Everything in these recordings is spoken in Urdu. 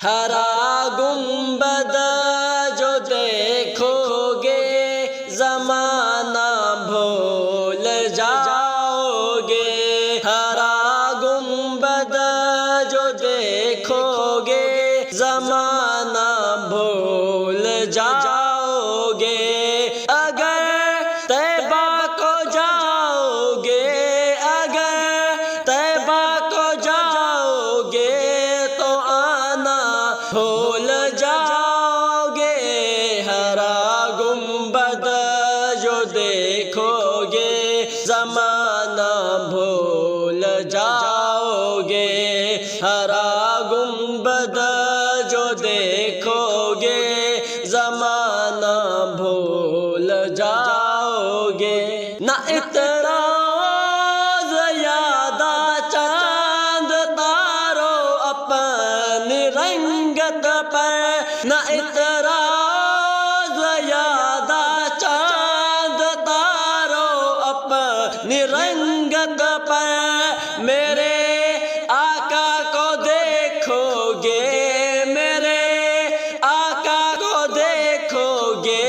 ہرا گنبد جو دیکھو گے زمانہ بھول جاؤ گے، ہرا گنبد جو دیکھو گے زمانہ بھول جاؤ گے۔ اگر طیبہ کو جاؤ گے، اگر طیبہ کو جاؤ گے تو آنا بھول جاؤ گے، ہرا گنبد جو دیکھو گے زمانہ بھول جاؤ گے، ہرا گنبد جو دیکھو گے زمانہ بھول جاؤ گے۔ نہ اعتراض یادہ چاند تارو اپنی رنگت پر، نہ اعتراض یادہ چاند تارو اپنی رنگت پر، میرے آقا کو دیکھو گے، میرے آقا کو دیکھو گے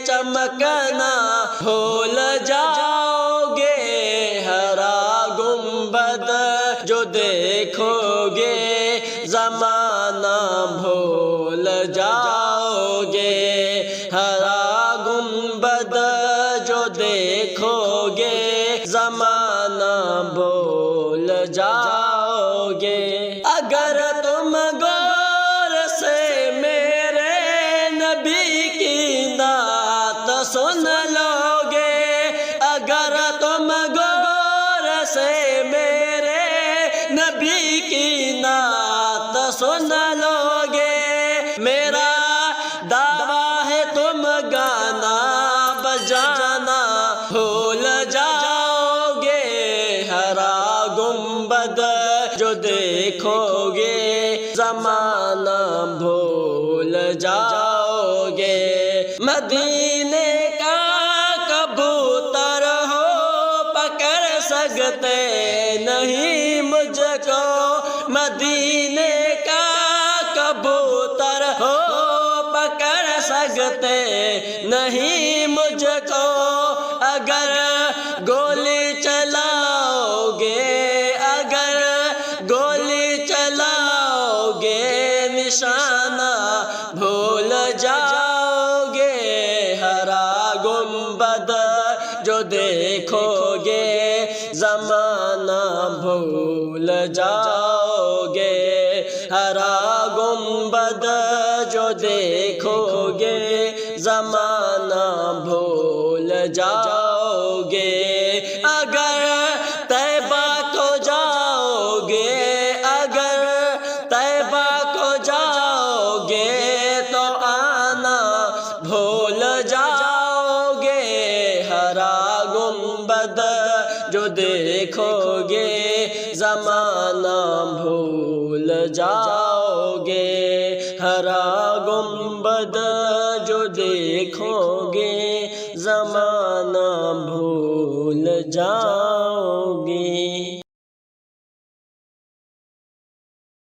چمکنا بھول جاؤ گے، ہرا گنبد جو دیکھو گے زمانہ بھول جاؤ گے، ہرا گنبد جو دیکھو گے زمانہ بھول جاؤ گے۔ اگر تم غور سے میرے نبی کی نعت سن لو گے، اگر تم غور سے میرے نبی کی نعت سن لو گے، میرا دعویٰ ہے تم گانا بجانا بھول جاؤ گے، ہرا گنبد جو دیکھو گے زمانہ بھول جاؤ گے۔ مدینے کا کبوتر ہو پکڑ سکتے نہیں مجھ کو، مدینے کا کبوتر ہو پکڑ سکتے نہیں مجھ کو، اگر گولی چلاؤ گے، اگر گولی چلاؤ گے نشانہ بھول جاؤ گے، ہرا گنبد جو دیکھو گے زمانہ بھول جاؤ گے، ہرا گنبد جو دیکھو گے زمانہ بھول جاؤ گے۔ اگر طیبہ کو جاؤ گے، اگر طیبہ کو جاؤ گے تو آنا بھول جاؤ گے، ہرا گنبد جو دیکھو گے زمانہ بھول جاؤ گے، ہرا گنبد جو دیکھو گے زمانہ بھول جاؤ گے۔